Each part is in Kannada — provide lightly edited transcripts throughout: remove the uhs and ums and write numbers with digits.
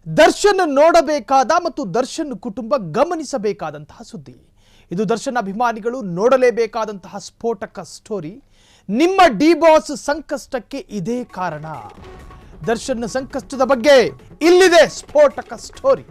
ದರ್ಶನ್ ನೋಡಬೇಕಾದ ಮತ್ತು ದರ್ಶನ್ ಕುಟುಂಬ ಗಮನಿಸಬೇಕಾದಂತಹ ಸುದ್ದಿ. ಇದು ದರ್ಶನ್ ಅಭಿಮಾನಿಗಳು ನೋಡಲೇಬೇಕಾದಂತಹ ಸ್ಫೋಟಕ ಸ್ಟೋರಿ. ನಿಮ್ಮ ಡಿ ಬಾಸ್ ಸಂಕಷ್ಟಕ್ಕೆ ಇದೇ ಕಾರಣ. ದರ್ಶನ್ ಸಂಕಷ್ಟದ ಬಗ್ಗೆ ಇಲ್ಲಿದೆ ಸ್ಫೋಟಕ ಸ್ಟೋರಿ.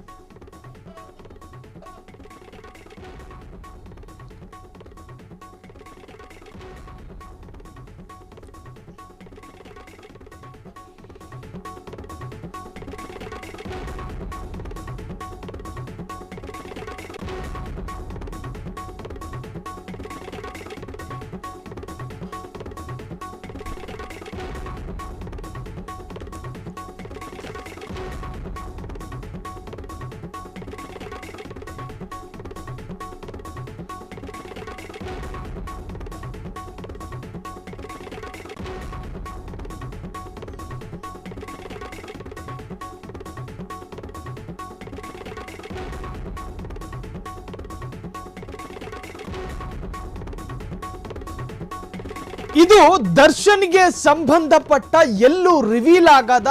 ಇದು ದರ್ಶನ್ಗೆ ಸಂಬಂಧಪಟ್ಟ ಎಲ್ಲೂ ರಿವೀಲ್ ಆಗದ,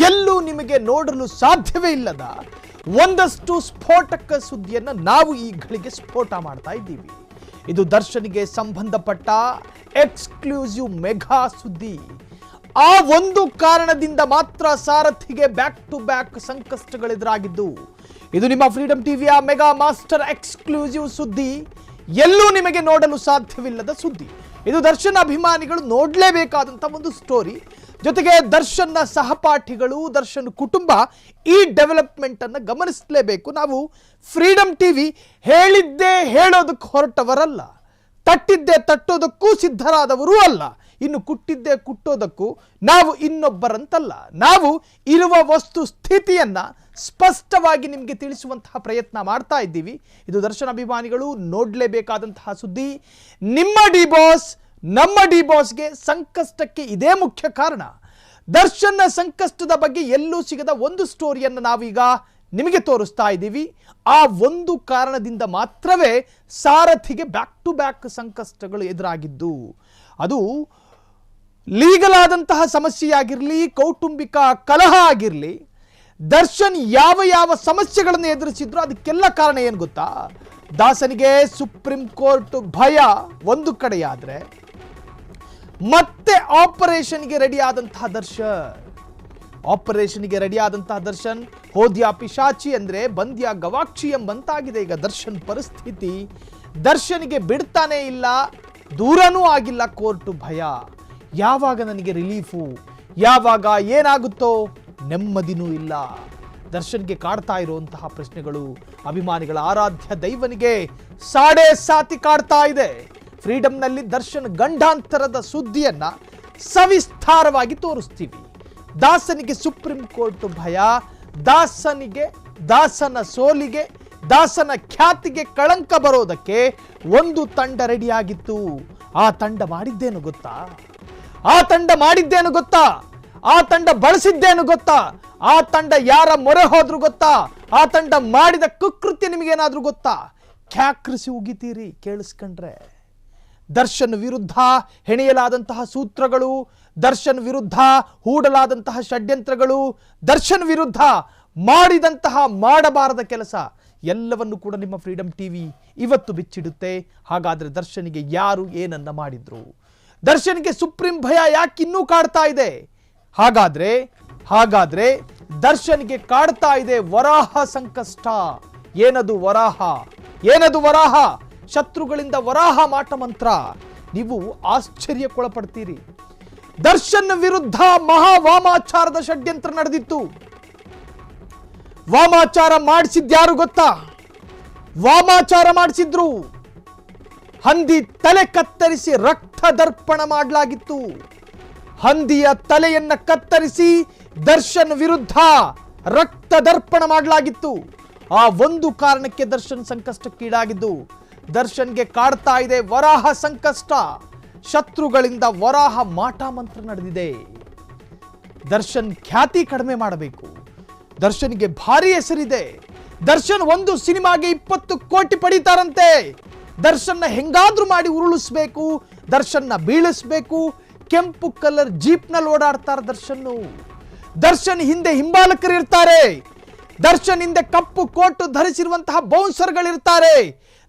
ಎಲ್ಲೂ ನಿಮಗೆ ನೋಡಲು ಸಾಧ್ಯವೇ ಇಲ್ಲದ ಒಂದಷ್ಟು ಸ್ಫೋಟಕ ಸುದ್ದಿಯನ್ನು ನಾವು ಈ ಗಳಿಗೆ ಸ್ಫೋಟ ಮಾಡ್ತಾ ಇದ್ದೀವಿ. ಇದು ದರ್ಶನ್ಗೆ ಸಂಬಂಧಪಟ್ಟ ಎಕ್ಸ್ಕ್ಲೂಸಿವ್ ಮೆಗಾ ಸುದ್ದಿ. ಆ ಒಂದು ಕಾರಣದಿಂದ ಮಾತ್ರ ಸಾರಥಿಗೆ ಬ್ಯಾಕ್ ಟು ಬ್ಯಾಕ್ ಸಂಕಷ್ಟಗಳೆದುರಾಗಿದ್ದು. ಇದು ನಿಮ್ಮ ಫ್ರೀಡಂ ಟಿವಿಯ ಮೆಗಾ ಮಾಸ್ಟರ್ ಎಕ್ಸ್ಕ್ಲೂಸಿವ್ ಸುದ್ದಿ. ಎಲ್ಲೂ ನಿಮಗೆ ನೋಡಲು ಸಾಧ್ಯವಿಲ್ಲದ ಸುದ್ದಿ. ಇದು ದರ್ಶನ್ ಅಭಿಮಾನಿಗಳು ನೋಡಲೇಬೇಕಾದಂಥ ಒಂದು ಸ್ಟೋರಿ. ಜೊತೆಗೆ ದರ್ಶನ್ನ ಸಹಪಾಠಿಗಳು, ದರ್ಶನ್ ಕುಟುಂಬ ಈ ಡೆವಲಪ್ಮೆಂಟ್ ಅನ್ನು ಗಮನಿಸಲೇಬೇಕು. ನಾವು ಫ್ರೀಡಂ ಟಿವಿ ಹೇಳಿದ್ದೇ ಹೇಳೋದಕ್ಕೆ ಹೊರಟವರಲ್ಲ, ತಟ್ಟಿದ್ದೇ ತಟ್ಟೋದಕ್ಕೂ ಸಿದ್ಧರಾದವರೂ ಅಲ್ಲ, ಇನ್ನು ಕುಟ್ಟಿದ್ದೇ ಕುಟ್ಟೋದಕ್ಕೂ ನಾವು ಇನ್ನೊಬ್ಬರಂತಲ್ಲ. ನಾವು ಇರುವ ವಸ್ತು ಸ್ಥಿತಿಯನ್ನ ಸ್ಪಷ್ಟವಾಗಿ ನಿಮಗೆ ತಿಳಿಸುವಂತಹ ಪ್ರಯತ್ನ ಮಾಡ್ತಾ ಇದ್ದೀವಿ. ಇದು ದರ್ಶನ್ ಅಭಿಮಾನಿಗಳು ನೋಡಲೇಬೇಕಾದಂತಹ ಸುದ್ದಿ. ನಿಮ್ಮ ಡಿ ಬಾಸ್, ನಮ್ಮ ಡಿ ಬಾಸ್ಗೆ ಸಂಕಷ್ಟಕ್ಕೆ ಇದೇ ಮುಖ್ಯ ಕಾರಣ. ದರ್ಶನ್ನ ಸಂಕಷ್ಟದ ಬಗ್ಗೆ ಎಲ್ಲೂ ಸಿಗದ ಒಂದು ಸ್ಟೋರಿಯನ್ನು ನಾವೀಗ ನಿಮಗೆ ತೋರಿಸ್ತಾ ಇದ್ದೀವಿ. ಆ ಒಂದು ಕಾರಣದಿಂದ ಮಾತ್ರವೇ ಸಾರಥಿಗೆ ಬ್ಯಾಕ್ ಟು ಬ್ಯಾಕ್ ಸಂಕಷ್ಟಗಳು ಎದುರಾಗಿದ್ದು. ಅದು ಲೀಗಲ್ ಆದಂತಹ ಸಮಸ್ಯೆಯಾಗಿರಲಿ, ಕೌಟುಂಬಿಕ ಕಲಹ ಆಗಿರಲಿ, ದರ್ಶನ್ ಯಾವ ಯಾವ ಸಮಸ್ಯೆಗಳನ್ನು ಎದುರಿಸಿದ್ರು ಅದಕ್ಕೆಲ್ಲ ಕಾರಣ ಏನು ಗೊತ್ತಾ? ದಾಸನಿಗೆ ಸುಪ್ರೀಂ ಕೋರ್ಟ್ ಭಯ ಒಂದು ಕಡೆಯಾದ್ರೆ, ಮತ್ತೆ ಆಪರೇಷನ್ಗೆ ರೆಡಿ ಆದಂತಹ ದರ್ಶನ್ ಹೋದ್ಯಾ ಪಿಶಾಚಿ ಅಂದ್ರೆ ಬಂದ್ಯಾ ಗವಾಕ್ಷಿ ಎಂಬಂತಾಗಿದೆ ಈಗ ದರ್ಶನ್ ಪರಿಸ್ಥಿತಿ. ದರ್ಶನ್ಗೆ ಬಿಡ್ತಾನೆ ಇಲ್ಲ, ದೂರನೂ ಆಗಿಲ್ಲ ಕೋರ್ಟ್ ಭಯ. ಯಾವಾಗ ನನಗೆ ರಿಲೀಫು, ಯಾವಾಗ ಏನಾಗುತ್ತೋ ನೆಮ್ಮದಿನೂ ಇಲ್ಲ. ದರ್ಶನ್ಗೆ ಕಾಡ್ತಾ ಇರುವಂತಹ ಪ್ರಶ್ನೆಗಳು ಅಭಿಮಾನಿಗಳ ಆರಾಧ್ಯ ದೈವನಿಗೆ ಸಾಡೆ ಸಾತಿ ಕಾಡ್ತಾ ಇದೆ. ಫ್ರೀಡಂನಲ್ಲಿ ದರ್ಶನ್ ಗಂಡಾಂತರದ ಸುದ್ದಿಯನ್ನ ಸವಿಸ್ತಾರವಾಗಿ ತೋರಿಸ್ತೀವಿ. ದಾಸನಿಗೆ ಸುಪ್ರೀಂ ಕೋರ್ಟ್ ಭಯ, ದಾಸನ ಸೋಲಿಗೆ, ದಾಸನ ಖ್ಯಾತಿಗೆ ಕಳಂಕ ಬರೋದಕ್ಕೆ ಒಂದು ತಂಡ ರೆಡಿಯಾಗಿತ್ತು. ಆ ತಂಡ ಮಾಡಿದ್ದೇನು ಗೊತ್ತಾ? ಆ ತಂಡ ಬಳಸಿದ್ದೇನು ಗೊತ್ತಾ? ಆ ತಂಡ ಯಾರ ಮೊರೆ ಹೋದ್ರು ಗೊತ್ತಾ? ಆ ತಂಡ ಮಾಡಿದ ಕುಕೃತ್ಯ ನಿಮಗೇನಾದ್ರೂ ಗೊತ್ತಾ? ಕ್ಯಾಕ್ರಿಸಿ ಉಗಿತೀರಿ ಕೇಳಿಸ್ಕೊಂಡ್ರೆ. ದರ್ಶನ್ ವಿರುದ್ಧ ಹೆಣೆಯಲಾದಂತಹ ಸೂತ್ರಗಳು, ದರ್ಶನ್ ವಿರುದ್ಧ ಹೂಡಲಾದಂತಹ ಷಡ್ಯಂತ್ರಗಳು, ದರ್ಶನ್ ವಿರುದ್ಧ ಮಾಡಿದಂತಹ ಮಾಡಬಾರದ ಕೆಲಸ ಎಲ್ಲವನ್ನು ಕೂಡ ನಿಮ್ಮ ಫ್ರೀಡಂ ಟಿವಿ ಇವತ್ತು ಬಿಚ್ಚಿಡುತ್ತೆ. ಹಾಗಾದ್ರೆ ದರ್ಶನ್ಗೆ ಯಾರು ಏನನ್ನ ಮಾಡಿದ್ರು? ದರ್ಶನ್ಗೆ ಸುಪ್ರೀಂ ಭಯ ಯಾಕಿನ್ನೂ ಕಾಡ್ತಾ ಇದೆ? ಹಾಗಾದ್ರೆ ದರ್ಶನ್ಗೆ ಕಾಡ್ತಾ ಇದೆ ವರಾಹ ಸಂಕಷ್ಟ. ಏನದು ವರಾಹ? ಶತ್ರುಗಳಿಂದ ವರಾಹ ಮಾಟ ಮಂತ್ರ. ನೀವು ಆಶ್ಚರ್ಯಕ್ಕೊಳಪಡ್ತೀರಿ. ದರ್ಶನ್ ವಿರುದ್ಧ ಮಹಾ ವಾಮಾಚಾರದ ಷಡ್ಯಂತ್ರ ನಡೆದಿತ್ತು. ವಾಮಾಚಾರ ಮಾಡಿಸಿದ್ಯಾರು ಗೊತ್ತಾ? ವಾಮಾಚಾರ ಮಾಡಿಸಿದ್ರು. ಹಂದಿ ತಲೆ ಕತ್ತರಿಸಿ ರಕ್ತ ದರ್ಪಣ ಮಾಡಲಾಗಿತ್ತು. ಹಂದಿಯ ತಲೆಯನ್ನ ಕತ್ತರಿಸಿ ದರ್ಶನ್ ವಿರುದ್ಧ ರಕ್ತ ದರ್ಪಣ ಮಾಡಲಾಗಿತ್ತು. ಆ ಒಂದು ಕಾರಣಕ್ಕೆ ದರ್ಶನ್ ಸಂಕಷ್ಟಕ್ಕೀಡಾಗಿದ್ದು. ದರ್ಶನ್ಗೆ ಕಾಡ್ತಾ ಇದೆ ವರಾಹ ಸಂಕಷ್ಟ. ಶತ್ರುಗಳಿಂದ ವರಾಹ ಮಾಟ ಮಂತ್ರ ನಡೆದಿದೆ. ದರ್ಶನ್ ಖ್ಯಾತಿ ಕಡಿಮೆ ಮಾಡಬೇಕು. ದರ್ಶನ್ಗೆ ಭಾರಿ ಹೆಸರಿದೆ. ದರ್ಶನ್ ಒಂದು ಸಿನಿಮಾಗೆ 20 ಕೋಟಿ ಪಡಿತಾರಂತೆ. ದರ್ಶನ್ನ ಹೆಂಗಾದ್ರೂ ಮಾಡಿ ಉರುಳಿಸ್ಬೇಕು, ದರ್ಶನ್ನ ಬೀಳಿಸ್ಬೇಕು. ಕೆಂಪು ಕಲರ್ ಜೀಪ್ ನಲ್ಲಿ ಓಡಾಡ್ತಾರೆ ದರ್ಶನ್ ಹಿಂದೆ ಹಿಂಬಾಲಕರು ಇರ್ತಾರೆ. ದರ್ಶನ್ ಹಿಂದೆ ಕಪ್ಪು ಕೋಟು ಧರಿಸಿರುವಂತಹ ಬೌನ್ಸರ್ಗಳಿರ್ತಾರೆ.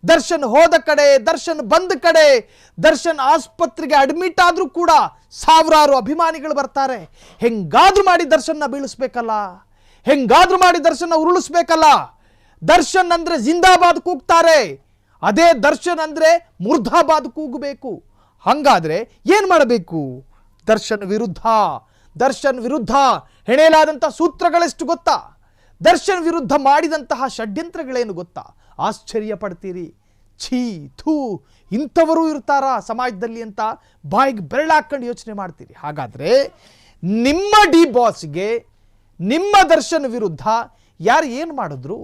ದರ್ಶನ್ ಹೋದ ಕಡೆ, ದರ್ಶನ್ ಬಂದ ಕಡೆ, ದರ್ಶನ್ ಆಸ್ಪತ್ರೆಗೆ ಅಡ್ಮಿಟ್ ಆದ್ರೂ ಕೂಡ ಸಾವಿರಾರು ಅಭಿಮಾನಿಗಳು ಬರ್ತಾರೆ. ಹೆಂಗಾದ್ರೂ ಮಾಡಿ ದರ್ಶನ್ನ ಬೀಳಿಸ್ಬೇಕಲ್ಲ, ಹೆಂಗಾದ್ರೂ ಮಾಡಿ ದರ್ಶನ ಉರುಳಿಸ್ಬೇಕಲ್ಲ. ದರ್ಶನ್ ಅಂದ್ರೆ ಜಿಂದಾಬಾದ್ ಕೂಗ್ತಾರೆ, ಅದೇ ದರ್ಶನ್ ಅಂದ್ರೆ ಮುರ್ದಾಬಾದ್ ಕೂಗಬೇಕು. ಹಂಗಾದ್ರೆ ಏನ್ ಮಾಡಬೇಕು? ದರ್ಶನ್ ವಿರುದ್ಧ ಹೆಣೆಯಲಾದಂತಹ ಸೂತ್ರಗಳೆಷ್ಟು ಗೊತ್ತಾ? ದರ್ಶನ್ ವಿರುದ್ಧ ಮಾಡಿದಂತಹ ಷಡ್ಯಂತ್ರಗಳೇನು ಗೊತ್ತಾ? ಆಶ್ಚರ್ಯ ಪಡ್ತೀರಿ. ಛೀ ಥೂ, ಇಂಥವರು ಇರ್ತಾರಾ ಸಮಾಜದಲ್ಲಿ ಅಂತ ಬಾಯಿಗೆ ಬೆರಳಾಕೊಂಡು ಯೋಚನೆ ಮಾಡ್ತೀರಿ. ಹಾಗಾದ್ರೆ ನಿಮ್ಮ ಡಿ ಬಾಸ್ಗೆ ನಿಮ್ಮ ದರ್ಶನ್ ವಿರುದ್ಧ ಯಾರು ಏನು ಮಾಡಿದ್ರು?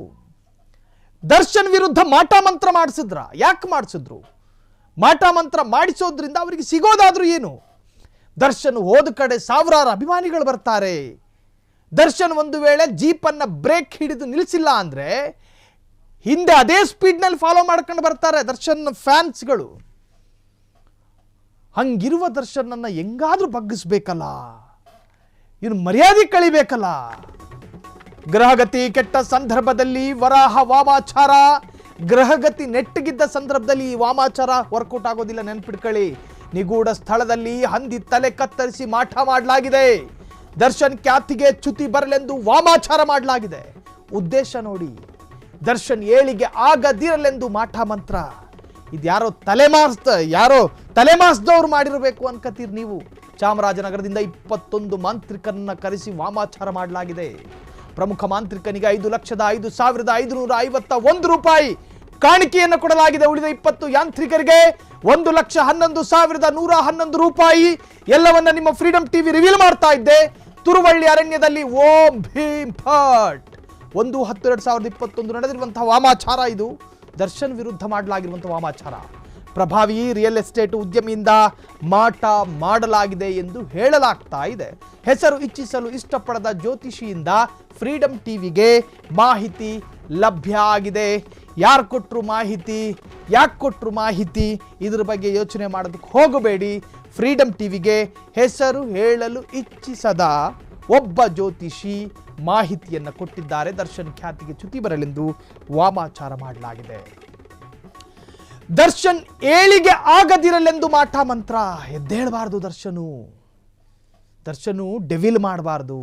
ದರ್ಶನ್ ವಿರುದ್ಧ ಮಾಟ ಮಂತ್ರ ಮಾಡಿಸಿದ್ರ? ಯಾಕೆ ಮಾಡಿಸಿದ್ರು? ಮಾಟ ಮಂತ್ರ ಮಾಡಿಸೋದ್ರಿಂದ ಅವರಿಗೆ ಸಿಗೋದಾದ್ರೂ ಏನು? ದರ್ಶನ್ ಹೋದ ಕಡೆ ಸಾವಿರಾರು ಅಭಿಮಾನಿಗಳು ಬರ್ತಾರೆ. ದರ್ಶನ್ ಒಂದು ವೇಳೆ ಜೀಪನ್ನು ಬ್ರೇಕ್ ಹಿಡಿದು ನಿಲ್ಲಿಸಿಲ್ಲ ಅಂದ್ರೆ ಹಿಂದೆ ಅದೇ ಸ್ಪೀಡ್ನಲ್ಲಿ ಫಾಲೋ ಮಾಡ್ಕೊಂಡು ಬರ್ತಾರೆ ದರ್ಶನ್ ಫ್ಯಾನ್ಸ್ಗಳು. ಹಂಗಿರುವ ದರ್ಶನನ್ನ ಹೆಂಗಾದ್ರೂ ಬಗ್ಗಿಸ್ಬೇಕಲ್ಲ, ಇನ್ನು ಮರ್ಯಾದೆ ಕಳಿಬೇಕಲ್ಲ. ಗ್ರಹಗತಿ ಕೆಟ್ಟ ಸಂದರ್ಭದಲ್ಲಿ ವರಾಹ ವಾಮಾಚಾರ, ಗ್ರಹಗತಿ ನೆಟ್ಟಗಿದ್ದ ಸಂದರ್ಭದಲ್ಲಿ ಈ ವಾಮಾಚಾರ ವರ್ಕೌಟ್ ಆಗೋದಿಲ್ಲ, ನೆನ್ಪಿಟ್ಕೊಳ್ಳಿ. ನಿಗೂಢ ಸ್ಥಳದಲ್ಲಿ ಹಂದಿ ತಲೆ ಕತ್ತರಿಸಿ ಮಾಟ ಮಾಡಲಾಗಿದೆ. ದರ್ಶನ್ ಖ್ಯಾತಿಗೆ ಚ್ಯುತಿ ಬರಲೆಂದು ವಾಮಾಚಾರ ಮಾಡಲಾಗಿದೆ. ಉದ್ದೇಶ ನೋಡಿ, ದರ್ಶನ್ ಏಳಿಗೆ ಆಗದಿರಲೆಂದು ಮಾಟ ಮಂತ್ರ. ಇದ್ಯಾರೋ ತಲೆಮಾಸ್ದವ್ರು ಮಾಡಿರಬೇಕು ಅನ್ಕತ್ತೀರಿ ನೀವು. ಚಾಮರಾಜನಗರದಿಂದ 21 ಮಾಂತ್ರಿಕರನ್ನ ಕರೆಸಿ ವಾಮಾಚಾರ ಮಾಡಲಾಗಿದೆ. ಪ್ರಮುಖ ಮಾಂತ್ರಿಕನಿಗೆ 5,05,551 ರೂಪಾಯಿ ಕಾಣಿಕೆಯನ್ನು ಕೊಡಲಾಗಿದೆ. ಉಳಿದ 20 ಯಾಂತ್ರಿಕರಿಗೆ 1,11,111 ರೂಪಾಯಿ. ಎಲ್ಲವನ್ನ ನಿಮ್ಮ ಫ್ರೀಡಂ ಟಿವಿ ರಿವೀಲ್ ಮಾಡ್ತಾ ಇದ್ದೆ. ತುರುವಳ್ಳಿ ಅರಣ್ಯದಲ್ಲಿ ಓಂ ಭೀಮ್ ಫಟ್ 1/10/2021 ನಡೆದಿರುವಂತಹ ವಾಮಾಚಾರ ಇದು. ದರ್ಶನ್ ವಿರುದ್ಧ ಮಾಡಲಾಗಿರುವಂತಹ ವಾಮಾಚಾರ. ಪ್ರಭಾವಿ ರಿಯಲ್ ಎಸ್ಟೇಟ್ ಉದ್ಯಮಿಯಿಂದ ಮಾಟ ಮಾಡಲಾಗಿದೆ ಎಂದು ಹೇಳಲಾಗ್ತಾ ಇದೆ. ಹೆಸರು ಇಚ್ಛಿಸಲು ಇಷ್ಟಪಡದ ಜ್ಯೋತಿಷಿಯಿಂದ ಫ್ರೀಡಂ ಟಿವಿಗೆ ಮಾಹಿತಿ ಲಭ್ಯ ಆಗಿದೆ. ಯಾರು ಕೊಟ್ಟರು ಮಾಹಿತಿ, ಯಾಕೆ ಕೊಟ್ಟರು ಮಾಹಿತಿ, ಇದ್ರ ಬಗ್ಗೆ ಯೋಚನೆ ಮಾಡೋದಕ್ಕೆ ಹೋಗಬೇಡಿ. ಫ್ರೀಡಂ ಟಿವಿಗೆ ಹೆಸರು ಹೇಳಲು ಇಚ್ಛಿಸದ ಒಬ್ಬ ಜ್ಯೋತಿಷಿ ಮಾಹಿತಿಯನ್ನು ಕೊಟ್ಟಿದ್ದಾರೆ. ದರ್ಶನ್ ಖ್ಯಾತಿಗೆ ಚ್ಯುತಿ ಬರಲೆಂದು ವಾಮಾಚಾರ ಮಾಡಲಾಗಿದೆ. ದರ್ಶನ್ ಏಳಿಗೆ ಆಗದಿರಲೆಂದು ಮಾಟ ಮಂತ್ರ. ಎದ್ದೇಳಬಾರ್ದು ದರ್ಶನು ಡೆವಿಲ್ ಮಾಡಬಾರ್ದು.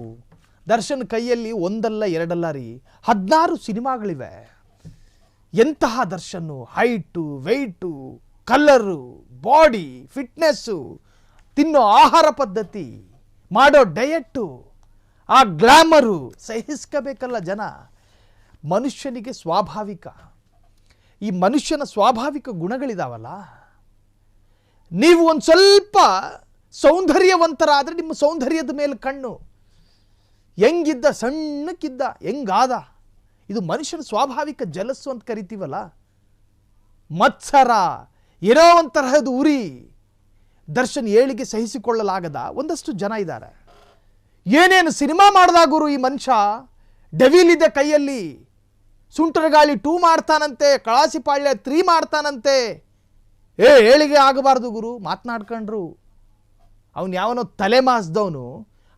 ದರ್ಶನ್ ಕೈಯಲ್ಲಿ ಒಂದಲ್ಲ ಎರಡಲ್ಲ ರೀ, 16 ಸಿನಿಮಾಗಳಿವೆ. ಎಂತಹ Darshan, height, weight, colour, body, fitness, ತಿನ್ನೋ ಆಹಾರ ಪದ್ಧತಿ, ಮಾಡೋ ಡಯೆಟ್ಟು, ಆ ಗ್ಲಾಮರು ಸಹಿಸ್ಕೋಬೇಕಲ್ಲ ಜನ. ಮನುಷ್ಯನಿಗೆ ಸ್ವಾಭಾವಿಕ, ಈ ಮನುಷ್ಯನ ಸ್ವಾಭಾವಿಕ ಗುಣಗಳಿದಾವಲ್ಲ, ನೀವು ಒಂದು ಸ್ವಲ್ಪ ಸೌಂದರ್ಯವಂತರಾದರೆ ನಿಮ್ಮ ಸೌಂದರ್ಯದ ಮೇಲೆ ಕಣ್ಣು. ಹೆಂಗಿದ್ದ, ಸಣ್ಣಕ್ಕಿದ್ದ, ಹೆಂಗಾದ, ಇದು ಮನುಷ್ಯನ ಸ್ವಾಭಾವಿಕ ಜಲಸ್ಸು ಅಂತ ಕರಿತೀವಲ್ಲ. ಮತ್ಸರ, ಏನೋ ಒಂತರಹದ ಉರಿ. ದರ್ಶನ್ ಏಳಿಗೆ ಸಹಿಸಿಕೊಳ್ಳಲಾಗದ ಒಂದಷ್ಟು ಜನ ಇದ್ದಾರೆ. ಏನೇನು ಸಿನಿಮಾ ಮಾಡಿದಾಗುರು ಈ ಮನುಷ್ಯ, ಡೆವಿಲ್ ಇದೆ ಕೈಯಲ್ಲಿ. ಸುಂಟರಗಾಳಿ 2 ಮಾಡ್ತಾನಂತೆ, ಕಳಾಸಿಪಾಳ್ಯ 3 ಮಾಡ್ತಾನಂತೆ. ಏಳಿಗೆ ಆಗಬಾರ್ದು ಗುರು ಮಾತನಾಡ್ಕೊಂಡ್ರು. ಅವನು ಯಾವನೋ ತಲೆ ಮಾಸ್ದವನು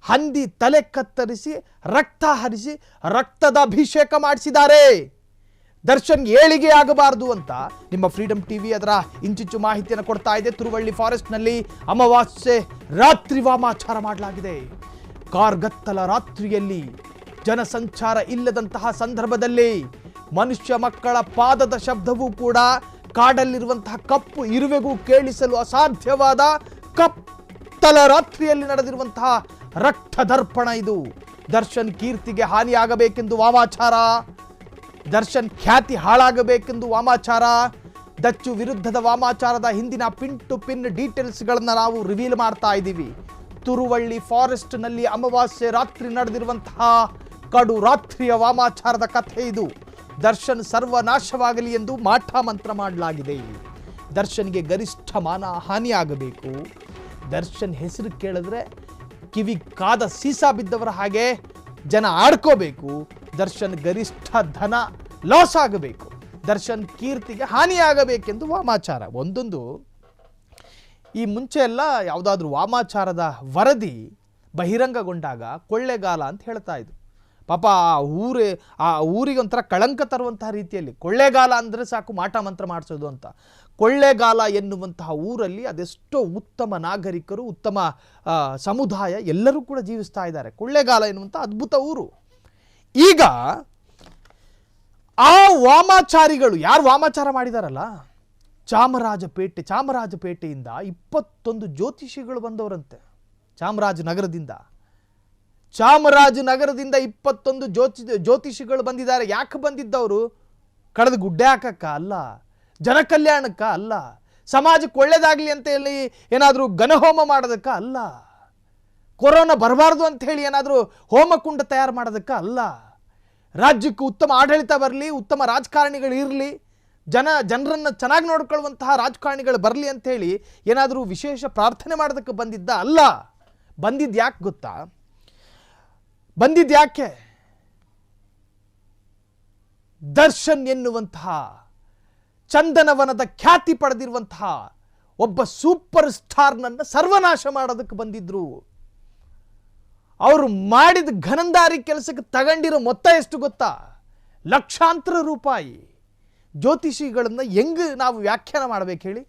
ಹಂದಿ ತಲೆ ಕತ್ತರಿಸಿ ರಕ್ತ ಹರಿಸಿ ರಕ್ತದ ಅಭಿಷೇಕ ಮಾಡಿಸಿದ್ದಾರೆ. ದರ್ಶನ್ ಏಳಿಗೆ ಆಗಬಾರ್ದು ಅಂತ ನಿಮ್ಮ ಫ್ರೀಡಂ ಟಿವಿ ಅದರ ಇಂಚಿಂಚು ಮಾಹಿತಿಯನ್ನು ಕೊಡ್ತಾ ಇದೆ. ತುರುವಳ್ಳಿ ಫಾರೆಸ್ಟ್ನಲ್ಲಿ ಅಮಾವಾಸ್ಯೆ ರಾತ್ರಿ ವಾಮಾಚಾರ ಮಾಡಲಾಗಿದೆ. ಕಾರ್ಗತ್ತಲ ರಾತ್ರಿಯಲ್ಲಿ ಜನಸಂಚಾರ ಇಲ್ಲದಂತಹ ಸಂದರ್ಭದಲ್ಲಿ ಮನುಷ್ಯ ಮಕ್ಕಳ ಪಾದದ ಶಬ್ದವೂ ಕೂಡ ಕಾಡಲ್ಲಿರುವಂತಹ ಕಪ್ಪು ಇರುವೆಗೂ ಕೇಳಿಸಲು ಅಸಾಧ್ಯವಾದ ಕತ್ತಲ ರಾತ್ರಿಯಲ್ಲಿ ನಡೆದಿರುವಂತಹ ರಕ್ತದರ್ಪಣ ಇದು. ದರ್ಶನ್ ಕೀರ್ತಿಗೆ ಹಾನಿಯಾಗಬೇಕೆಂದು ವಾಮಾಚಾರ, ದರ್ಶನ್ ಖ್ಯಾತಿ ಹಾಳಾಗಬೇಕೆಂದು ವಾಮಾಚಾರ. ದಚ್ಚು ವಿರುದ್ಧದ ವಾಮಾಚಾರದ ಹಿಂದಿನ ಪಿನ್ ಟು ಪಿನ್ ಡೀಟೇಲ್ಸ್ಗಳನ್ನು ನಾವು ರಿವೀಲ್ ಮಾಡ್ತಾ ಇದ್ದೀವಿ. ತುರುವಳ್ಳಿ ಫಾರೆಸ್ಟ್ನಲ್ಲಿ ಅಮಾವಾಸ್ಯೆ ರಾತ್ರಿ ನಡೆದಿರುವಂತಹ ಕಡು ರಾತ್ರಿಯ ವಾಮಾಚಾರದ ಕಥೆ ಇದು. ದರ್ಶನ್ ಸರ್ವನಾಶವಾಗಲಿ ಎಂದು ಮಾಟ ಮಂತ್ರ ಮಾಡಲಾಗಿದೆ. ದರ್ಶನ್ಗೆ ಗರಿಷ್ಠ ಮಾನ ಹಾನಿಯಾಗಬೇಕು. ದರ್ಶನ್ ಹೆಸರು ಕೇಳಿದ್ರೆ ಕಿವಿ ಕಾದ ಸೀಸಾ ಬಿದ್ದವರ ಹಾಗೆ ಜನ ಆಡ್ಕೋಬೇಕು. ದರ್ಶನ್ ಗರಿಷ್ಠ ಧನ ಲಾಸ್ ಆಗಬೇಕು. ದರ್ಶನ್ ಕೀರ್ತಿಗೆ ಹಾನಿಯಾಗಬೇಕೆಂದು ವಾಮಾಚಾರ. ಒಂದೊಂದು ಈ ಮುಂಚೆ ಎಲ್ಲ ಯಾವುದಾದ್ರೂ ವಾಮಾಚಾರದ ವರದಿ ಬಹಿರಂಗಗೊಂಡಾಗ ಕೊಳ್ಳೆಗಾಲ ಅಂತ ಹೇಳ್ತಾ ಇದ್ರು. ಪಾಪ ಆ ಊರಿಗೆ ಒಂಥರ ಕಳಂಕ ತರುವಂತಹ ರೀತಿಯಲ್ಲಿ ಕೊಳ್ಳೇಗಾಲ ಅಂದರೆ ಸಾಕು ಮಾಟ ಮಂತ್ರ ಮಾಡಿಸೋದು ಅಂತ. ಕೊಳ್ಳೇಗಾಲ ಎನ್ನುವಂತಹ ಊರಲ್ಲಿ ಅದೆಷ್ಟೋ ಉತ್ತಮ ನಾಗರಿಕರು, ಉತ್ತಮ ಸಮುದಾಯ ಎಲ್ಲರೂ ಕೂಡ ಜೀವಿಸ್ತಾ ಇದ್ದಾರೆ. ಕೊಳ್ಳೇಗಾಲ ಎನ್ನುವಂಥ ಅದ್ಭುತ ಊರು. ಈಗ ಆ ವಾಮಾಚಾರಿಗಳು ಯಾರು ವಾಮಾಚಾರ ಮಾಡಿದಾರಲ್ಲ, ಚಾಮರಾಜಪೇಟೆಯಿಂದ 21 ಜ್ಯೋತಿಷಿಗಳು ಬಂದವರಂತೆ. ಚಾಮರಾಜನಗರದಿಂದ 21 ಜ್ಯೋತಿಷಿಗಳು ಬಂದಿದ್ದಾರೆ. ಯಾಕೆ ಬಂದಿದ್ದವರು? ಕಳೆದ ಗುಡ್ಡೆ ಹಾಕಕ್ಕ ಅಲ್ಲ, ಜನ ಕಲ್ಯಾಣಕ್ಕ ಅಲ್ಲ, ಸಮಾಜಕ್ಕೆ ಒಳ್ಳೇದಾಗ್ಲಿ ಅಂತ ಹೇಳಿ ಏನಾದರೂ ಘನಹೋಮ ಮಾಡೋದಕ್ಕ ಅಲ್ಲ, ಕೊರೋನಾ ಬರಬಾರ್ದು ಅಂತ ಹೇಳಿ ಏನಾದರೂ ಹೋಮಕುಂಡ ತಯಾರು ಮಾಡೋದಕ್ಕ ಅಲ್ಲ, ರಾಜ್ಯಕ್ಕೆ ಉತ್ತಮ ಆಡಳಿತ ಬರಲಿ, ಉತ್ತಮ ರಾಜಕಾರಣಿಗಳು ಇರಲಿ, ಜನರನ್ನು ಚೆನ್ನಾಗಿ ನೋಡ್ಕೊಳ್ಳುವಂತಹ ರಾಜಕಾರಣಿಗಳು ಬರಲಿ ಅಂತ ಹೇಳಿ ಏನಾದರೂ ವಿಶೇಷ ಪ್ರಾರ್ಥನೆ ಮಾಡೋದಕ್ಕೆ ಬಂದಿದ್ದ ಅಲ್ಲ. ಬಂದಿದ್ದು ಯಾಕೆ ಗೊತ್ತಾ? ಬಂದಿದ್ದು ಯಾಕೆ? ದರ್ಶನ್ ಎನ್ನುವಂತಹ ಚಂದನವನದ ಖ್ಯಾತಿ ಪಡೆದಿರುವಂತಹ ಒಬ್ಬ ಸೂಪರ್ ಸ್ಟಾರ್ನನ್ನು ಸರ್ವನಾಶ ಮಾಡೋದಕ್ಕೆ ಬಂದಿದ್ರು. ಅವರು ಮಾಡಿದ ಘನಂದಾರಿ ಕೆಲಸಕ್ಕೆ ತಗೊಂಡಿರೋ ಮೊತ್ತ ಎಷ್ಟು ಗೊತ್ತಾ? ಲಕ್ಷಾಂತರ ರೂಪಾಯಿ. ಜ್ಯೋತಿಷಿಗಳನ್ನು ಹೆಂಗೆ ನಾವು ವ್ಯಾಖ್ಯಾನ ಮಾಡಬೇಕು ಹೇಳಿ?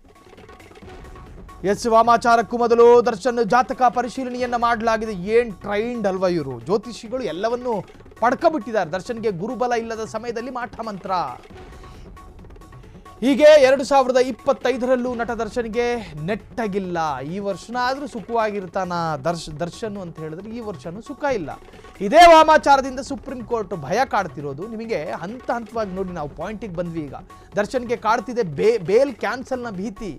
ವಾಮಾಚಾರಕ್ಕೂ ಮೊದಲು ದರ್ಶನ್ ಜಾತಕ ಪರಿಶೀಲನೆಯನ್ನು ಮಾಡಲಾಗಿದೆ. ಏನು ಟ್ರೈಂಡ್ ಅಲ್ವಾ ಇವರು ಜ್ಯೋತಿಷಿಗಳು, ಎಲ್ಲವನ್ನೂ ಪಡ್ಕೊಬಿಟ್ಟಿದ್ದಾರೆ. ದರ್ಶನ್ಗೆ ಗುರುಬಲ ಇಲ್ಲದ ಸಮಯದಲ್ಲಿ ಮಾಟ ಮಂತ್ರ. ಹೀಗೆ 2025ರಲ್ಲೂ ನಟ ದರ್ಶನ್ಗೆ ನೆಟ್ಟಗಿಲ್ಲ. ಈ ವರ್ಷನಾದರೂ ಸುಖವಾಗಿರ್ತಾನ ದರ್ಶನ್ ಅಂತ ಹೇಳಿದ್ರೆ ಈ ವರ್ಷನೂ ಸುಖ ಇಲ್ಲ. ಇದೇ ವಾಮಾಚಾರದಿಂದ ಸುಪ್ರೀಂ ಕೋರ್ಟ್ ಭಯ ಕಾಡ್ತಿರೋದು ನಿಮಗೆ. ಹಂತವಾಗಿ ನೋಡಿ, ನಾವು ಪಾಯಿಂಟಿಗೆ ಬಂದ್ವಿ. ಈಗ ದರ್ಶನ್ಗೆ ಕಾಡ್ತಿದೆ ಬೇಲ್ ಕ್ಯಾನ್ಸಲ್ನ ಭೀತಿ.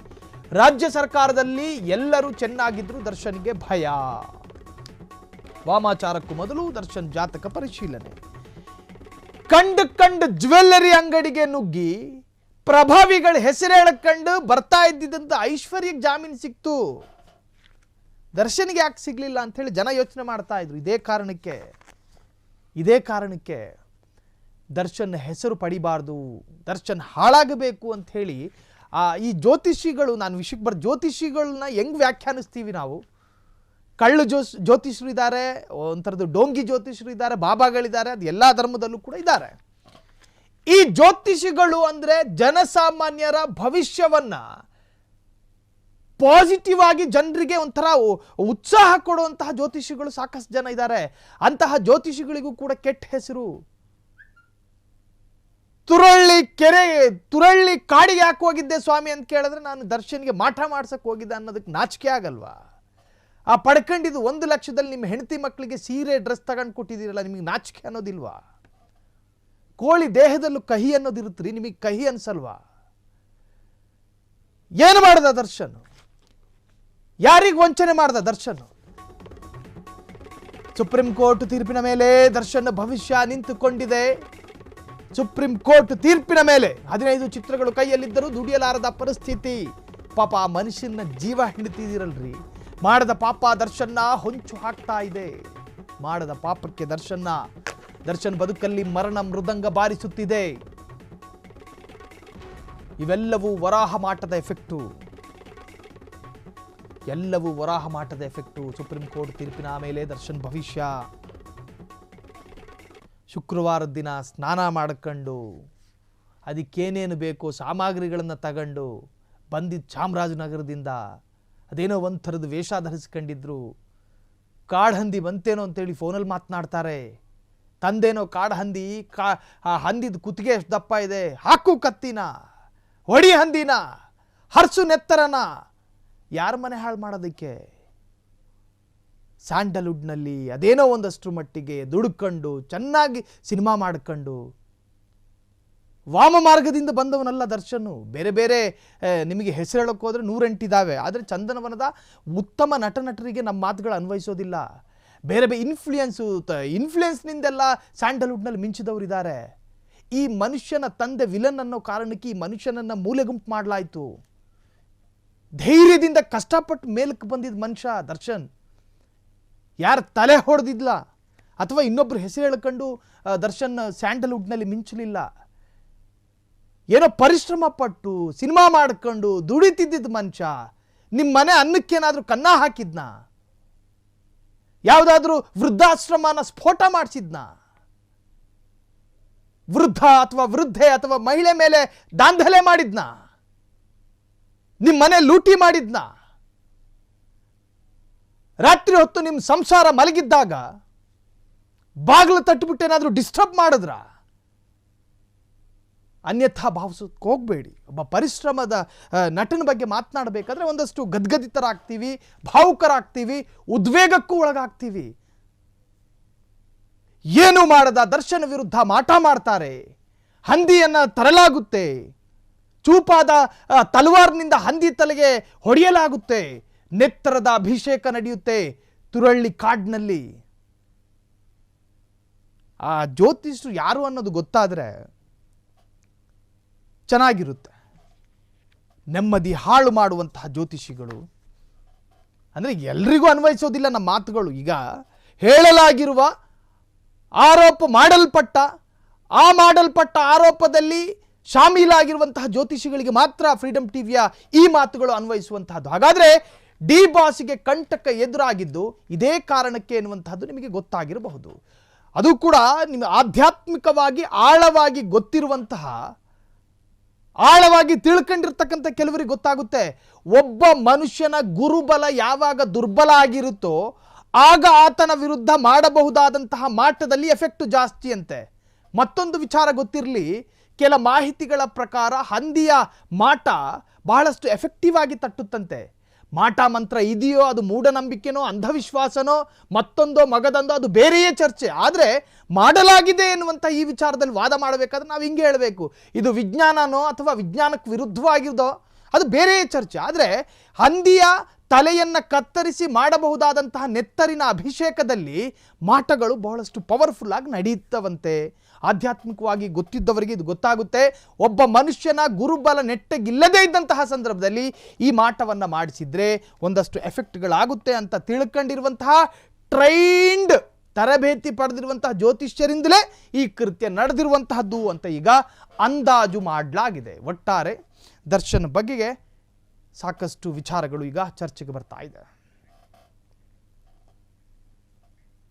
ರಾಜ್ಯ ಸರ್ಕಾರದಲ್ಲಿ ಎಲ್ಲರೂ ಚೆನ್ನಾಗಿದ್ರು, ದರ್ಶನ್ಗೆ ಭಯ. ವಾಮಾಚಾರಕ್ಕೂ ಮೊದಲು ದರ್ಶನ್ ಜಾತಕ ಪರಿಶೀಲನೆ. ಕಂಡು ಜ್ಯುವೆಲ್ಲರಿ ಅಂಗಡಿಗೆ ನುಗ್ಗಿ ಪ್ರಭಾವಿಗಳ ಹೆಸರು ಹೇಳಕೊಂಡು ಬರ್ತಾ ಇದ್ದಿದ್ದಂತ ಐಶ್ವರ್ಯಕ್ಕೆ ಜಾಮೀನು ಸಿಕ್ತು. ದರ್ಶನ್ಗೆ ಯಾಕೆ ಸಿಗ್ಲಿಲ್ಲ ಅಂತ ಹೇಳಿ ಜನ ಯೋಚನೆ ಮಾಡ್ತಾ ಇದ್ರು. ಇದೇ ಕಾರಣಕ್ಕೆ ದರ್ಶನ್ ಹೆಸರು ಪಡಿಬಾರ್ದು, ದರ್ಶನ್ ಹಾಳಾಗಬೇಕು ಅಂತ ಹೇಳಿ ಈ ಜ್ಯೋತಿಷಿಗಳು, ನಾನು ವಿಷಯಕ್ಕೆ ಜ್ಯೋತಿಷಿಗಳನ್ನ ಹೆಂಗ್ ವ್ಯಾಖ್ಯಾನಿಸ್ತೀವಿ ನಾವು? ಕಳ್ಳು ಜ್ಯೋತಿಷರು ಇದ್ದಾರೆ, ಒಂಥರದ್ದು ಡೋಂಗಿ ಜ್ಯೋತಿಷರು ಇದ್ದಾರೆ, ಬಾಬಾಗಳಿದ್ದಾರೆ, ಅದು ಎಲ್ಲ ಧರ್ಮದಲ್ಲೂ ಕೂಡ ಇದ್ದಾರೆ. ಈ ಜ್ಯೋತಿಷಿಗಳು ಅಂದ್ರೆ ಜನಸಾಮಾನ್ಯರ ಭವಿಷ್ಯವನ್ನ ಪಾಸಿಟಿವ್ ಆಗಿ ಜನರಿಗೆ ಒಂಥರ ಉತ್ಸಾಹ ಕೊಡುವಂತಹ ಜ್ಯೋತಿಷಿಗಳು ಸಾಕಷ್ಟು ಜನ ಇದ್ದಾರೆ. ಅಂತಹ ಜ್ಯೋತಿಷಿಗಳಿಗೂ ಕೂಡ ಕೆಟ್ಟ ಹೆಸರು. ತುರಳ್ಳಿ ಕಾಡಿಗೆ ಯಾಕೆ ಹೋಗಿದ್ದೆ ಸ್ವಾಮಿ ಅಂತ ಕೇಳಿದ್ರೆ ನಾನು ದರ್ಶನ್ಗೆ ಮಾಟ ಮಾಡ್ಸಕ್ ಹೋಗಿದ್ದೆ ಅನ್ನೋದಕ್ಕೆ ನಾಚಿಕೆ ಆಗಲ್ವಾ? ಆ ಪಡ್ಕೊಂಡಿದ್ದು 1 ಲಕ್ಷದಲ್ಲಿ ನಿಮ್ಮ ಹೆಂಡತಿ ಮಕ್ಕಳಿಗೆ ಸೀರೆ ಡ್ರೆಸ್ ತಗೊಂಡು ಕೊಟ್ಟಿದ್ದೀರಲ್ಲ, ನಿಮಗೆ ನಾಚಿಕೆ ಅನ್ನೋದಿಲ್ವಾ? ಕೋಳಿ ದೇಹದಲ್ಲೂ ಕಹಿ ಅನ್ನೋದಿರುತ್ತೀರಿ, ನಿಮಗೆ ಕಹಿ ಅನ್ಸಲ್ವಾ? ಏನು ಮಾಡ್ದ ದರ್ಶನ್? ಯಾರಿಗೆ ವಂಚನೆ ಮಾಡ್ದ ದರ್ಶನ್? ಸುಪ್ರೀಂ ಕೋರ್ಟ್ ತೀರ್ಪಿನ ಮೇಲೆ ದರ್ಶನ್ ಭವಿಷ್ಯ ನಿಂತುಕೊಂಡಿದೆ. ಸುಪ್ರೀಂ ಕೋರ್ಟ್ ತೀರ್ಪಿನ ಮೇಲೆ 15 ಚಿತ್ರಗಳು ಕೈಯಲ್ಲಿದ್ದರೂ ದುಡಿಯಲಾರದ ಪರಿಸ್ಥಿತಿ. ಪಾಪ ಆ ಮನುಷ್ಯನ ಜೀವ ಹಿಡಿತಿದಿರಲ್ರಿ. ಮಾಡದ ಪಾಪ ದರ್ಶನ್ನ ಹೊಂಚು ಹಾಕ್ತಾ ಇದೆ. ಮಾಡದ ಪಾಪಕ್ಕೆ ದರ್ಶನ್ ಬದುಕಲ್ಲಿ ಮರಣ ಮೃದಂಗ ಬಾರಿಸುತ್ತಿದೆ. ಇವೆಲ್ಲವೂ ವರಾಹ ಮಾಟದ ಎಫೆಕ್ಟು. ಸುಪ್ರೀಂ ಕೋರ್ಟ್ ತೀರ್ಪಿನ ಮೇಲೆ ದರ್ಶನ್ ಭವಿಷ್ಯ. ಶುಕ್ರವಾರದ ದಿನ ಸ್ನಾನ ಮಾಡಿಕೊಂಡು ಅದಕ್ಕೇನೇನು ಬೇಕೋ ಸಾಮಗ್ರಿಗಳನ್ನು ತಗೊಂಡು ಬಂದಿದ್ದ ಚಾಮರಾಜನಗರದಿಂದ. ಅದೇನೋ ಒಂಥರದ ವೇಷ ಧರಿಸ್ಕೊಂಡಿದ್ರು. ಕಾಡ್ಹಂದಿ ಬಂತೇನೋ ಅಂತೇಳಿ ಫೋನಲ್ಲಿ ಮಾತನಾಡ್ತಾರೆ. ತಂದೇನೋ ಕಾಡ್ಹಂದಿ, ಹಂದಿದ ಕುತ್ತಿಗೆ ಎಷ್ಟು ದಪ್ಪ ಇದೆ, ಹಾಕು ಕತ್ತಿನ, ಹೊಡಿ ಹಂದಿನ, ಹರ್ಸು ನೆತ್ತರನ. ಯಾರ ಮನೆ ಹಾಳು ಮಾಡೋದಕ್ಕೆ? ಸ್ಯಾಂಡಲ್ವುಡ್ನಲ್ಲಿ ಅದೇನೋ ಒಂದಷ್ಟು ಮಟ್ಟಿಗೆ ದುಡ್ಕೊಂಡು ಚೆನ್ನಾಗಿ ಸಿನಿಮಾ ಮಾಡ್ಕೊಂಡು ವಾಮ ಮಾರ್ಗದಿಂದ ಬಂದವನಲ್ಲ ದರ್ಶನ್. ಬೇರೆ ನಿಮಗೆ ಹೆಸರು ಹೇಳೋಕೆ ಹೋದ್ರೆ 108 ಇದ್ದಾವೆ. ಆದರೆ ಚಂದನವನದ ಉತ್ತಮ ನಟರಿಗೆ ನಮ್ಮ ಮಾತುಗಳು ಅನ್ವಯಿಸೋದಿಲ್ಲ. ಬೇರೆ ಇನ್ಫ್ಲುಯೆನ್ಸ್ನಿಂದೆಲ್ಲ ಸ್ಯಾಂಡಲ್ವುಡ್ನಲ್ಲಿ ಮಿಂಚಿದವರು ಇದ್ದಾರೆ. ಈ ಮನುಷ್ಯನ ತಂದೆ ವಿಲನ್ ಅನ್ನೋ ಕಾರಣಕ್ಕೆ ಈ ಮನುಷ್ಯನನ್ನು ಮೂಲೆಗುಂಪು ಮಾಡಲಾಯಿತು. ಧೈರ್ಯದಿಂದ ಕಷ್ಟಪಟ್ಟು ಮೇಲಕ್ಕೆ ಬಂದಿದ್ದ ಮನುಷ್ಯ ದರ್ಶನ್. ಯಾರು ತಲೆ ಹೊಡೆದಿಲ್ಲ ಅಥವಾ ಇನ್ನೊಬ್ರು ಹೆಸರು ಹೇಳ್ಕೊಂಡು ದರ್ಶನ್ ಸ್ಯಾಂಡಲ್ವುಡ್ನಲ್ಲಿ ಮಿಂಚಲಿಲ್ಲ. ಏನೋ ಪರಿಶ್ರಮ ಪಟ್ಟು ಸಿನಿಮಾ ಮಾಡ್ಕೊಂಡು ದುಡಿತಿದ್ದ ಮನುಷ್ಯ ನಿಮ್ಮ ಮನೆ ಅನ್ನಕ್ಕೇನಾದ್ರೂ ಕನ್ನ ಹಾಕಿದ್ನ? ಯಾವುದಾದ್ರೂ ವೃದ್ಧಾಶ್ರಮನ ಸ್ಫೋಟ ಮಾಡಿಸಿದ್ನ? ವೃದ್ಧ ಅಥವಾ ವೃದ್ಧೆ ಅಥವಾ ಮಹಿಳೆ ಮೇಲೆ ದಾಂಧಲೆ ಮಾಡಿದ್ನ? ನಿಮ್ಮ ಮನೆ ಲೂಟಿ ಮಾಡಿದ್ನ? ರಾತ್ರಿ ಹೊತ್ತು ನಿಮ್ಮ ಸಂಸಾರ ಮಲಗಿದ್ದಾಗ ಬಾಗಿಲು ತಟ್ಟಿಬಿಟ್ಟು ಏನಾದರೂ ಡಿಸ್ಟರ್ಬ್ ಮಾಡಿದ್ರ? ಅನ್ಯಥಾ ಭಾವಿಸೋಕೆ ಹೋಗಬೇಡಿ. ಒಬ್ಬ ಪರಿಶ್ರಮದ ನಟನ ಬಗ್ಗೆ ಮಾತನಾಡಬೇಕಾದ್ರೆ ಒಂದಷ್ಟು ಗದ್ಗದಿತರಾಗ್ತೀವಿ, ಭಾವುಕರಾಗ್ತೀವಿ, ಉದ್ವೇಗಕ್ಕೂ ಒಳಗಾಗ್ತೀವಿ. ಏನು ಮಾಡದ ದರ್ಶನ್ ವಿರುದ್ಧ ಮಾಟ ಮಾಡ್ತಾರೆ, ಹಂದಿಯನ್ನ ತರಲಾಗುತ್ತೆ, ಚೂಪಾದ ತಲವಾರ್ನಿಂದ ಹಂದಿ ತಲೆಗೆ ಹೊಡೆಯಲಾಗುತ್ತೆ, ನೆತ್ತರದ ಅಭಿಷೇಕ ನಡೆಯುತ್ತೆ ತುರಳ್ಳಿ ಕಾಡ್ನಲ್ಲಿ. ಆ ಜ್ಯೋತಿಷ್ಯರು ಯಾರು ಅನ್ನೋದು ಗೊತ್ತಾದರೆ ಚೆನ್ನಾಗಿರುತ್ತೆ. ನೆಮ್ಮದಿ ಹಾಳು ಮಾಡುವಂತಹ ಜ್ಯೋತಿಷಿಗಳು ಅಂದರೆ ಎಲ್ರಿಗೂ ಅನ್ವಯಿಸೋದಿಲ್ಲ ನಮ್ಮ ಮಾತುಗಳು. ಈಗ ಹೇಳಲಾಗಿರುವ ಮಾಡಲ್ಪಟ್ಟ ಆರೋಪದಲ್ಲಿ ಶಾಮೀಲಾಗಿರುವಂತಹ ಜ್ಯೋತಿಷಿಗಳಿಗೆ ಮಾತ್ರ ಫ್ರೀಡಮ್ ಟಿವಿಯ ಈ ಮಾತುಗಳು ಅನ್ವಯಿಸುವಂತಹದ್ದು. ಹಾಗಾದರೆ ಡಿ ಬಾಸ್ಗೆ ಕಂಟಕ ಎದುರಾಗಿದ್ದು ಇದೇ ಕಾರಣಕ್ಕೆ ಎನ್ನುವಂತಹದ್ದು ನಿಮಗೆ ಗೊತ್ತಾಗಿರಬಹುದು. ಅದು ಕೂಡ ನಿಮ್ಮ ಆಧ್ಯಾತ್ಮಿಕವಾಗಿ ಆಳವಾಗಿ ಗೊತ್ತಿರುವಂತಹ, ಆಳವಾಗಿ ತಿಳ್ಕೊಂಡಿರ್ತಕ್ಕಂಥ ಕೆಲವರಿಗೆ ಗೊತ್ತಾಗುತ್ತೆ. ಒಬ್ಬ ಮನುಷ್ಯನ ಗುರುಬಲ ಯಾವಾಗ ದುರ್ಬಲ ಆಗಿರುತ್ತೋ ಆಗ ಆತನ ವಿರುದ್ಧ ಮಾಡಬಹುದಾದಂತಹ ಮಾಟದಲ್ಲಿ ಎಫೆಕ್ಟ್ ಜಾಸ್ತಿ ಅಂತೆ. ಮತ್ತೊಂದು ವಿಚಾರ ಗೊತ್ತಿರಲಿ, ಕೆಲ ಮಾಹಿತಿಗಳ ಪ್ರಕಾರ ಹಂದಿಯ ಮಾಟ ಬಹಳಷ್ಟು ಎಫೆಕ್ಟಿವ್ ಆಗಿ ತಟ್ಟುತ್ತಂತೆ. ಮಾಟ ಮಂತ್ರ ಇದೆಯೋ ಅದು ಮೂಢನಂಬಿಕೆನೋ ಅಂಧವಿಶ್ವಾಸನೋ ಮತ್ತೊಂದೋ ಮಗದೊಂದೋ ಅದು ಬೇರೆಯೇ ಚರ್ಚೆ. ಆದರೆ ಮಾಡಲಾಗಿದೆ ಎನ್ನುವಂಥ ಈ ವಿಚಾರದಲ್ಲಿ ವಾದ ಮಾಡಬೇಕಾದ್ರೆ ನಾವು ಹಿಂಗೆ ಹೇಳಬೇಕು, ಇದು ವಿಜ್ಞಾನನೋ ಅಥವಾ ವಿಜ್ಞಾನಕ್ಕೆ ವಿರುದ್ಧವಾಗಿರೋದೋ ಅದು ಬೇರೆಯೇ ಚರ್ಚೆ. ಆದರೆ ಹಂದಿಯ ತಲೆಯನ್ನು ಕತ್ತರಿಸಿ ಮಾಡಬಹುದಾದಂತಹ ನೆತ್ತರಿನ ಅಭಿಷೇಕದಲ್ಲಿ ಮಾಟಗಳು ಬಹಳಷ್ಟು ಪವರ್ಫುಲ್ ಆಗಿ ನಡೆಯುತ್ತವಂತೆ. ಆಧ್ಯಾತ್ಮಿಕವಾಗಿ ಗೊತ್ತಿದ್ದವರಿಗೆ ಇದು ಗೊತ್ತಾಗುತ್ತೆ. ಒಬ್ಬ ಮನುಷ್ಯನ ಗುರುಬಲ ನೆಟ್ಟಗಿಲ್ಲದೇ ಇದ್ದಂತಹ ಸಂದರ್ಭದಲ್ಲಿ ಈ ಮಾಟವನ್ನು ಮಾಡಿಸಿದ್ರೆ ಒಂದಷ್ಟು ಎಫೆಕ್ಟ್ಗಳಾಗುತ್ತೆ ಅಂತ ತಿಳ್ಕೊಂಡಿರುವಂತಹ ಟ್ರೈನ್ಡ್ ತರಬೇತಿ ಪಡೆದಿರುವಂತಹ ಜ್ಯೋತಿಷ್ಯರಿಂದಲೇ ಈ ಕೃತ್ಯ ನಡೆದಿರುವಂತಹದ್ದು ಅಂತ ಈಗ ಅಂದಾಜು ಮಾಡಲಾಗಿದೆ. ಒಟ್ಟಾರೆ ದರ್ಶನ್ ಬಗೆಗೆ ಸಾಕಷ್ಟು ವಿಚಾರಗಳು ಈಗ ಚರ್ಚೆಗೆ ಬರ್ತಾ ಇದೆ.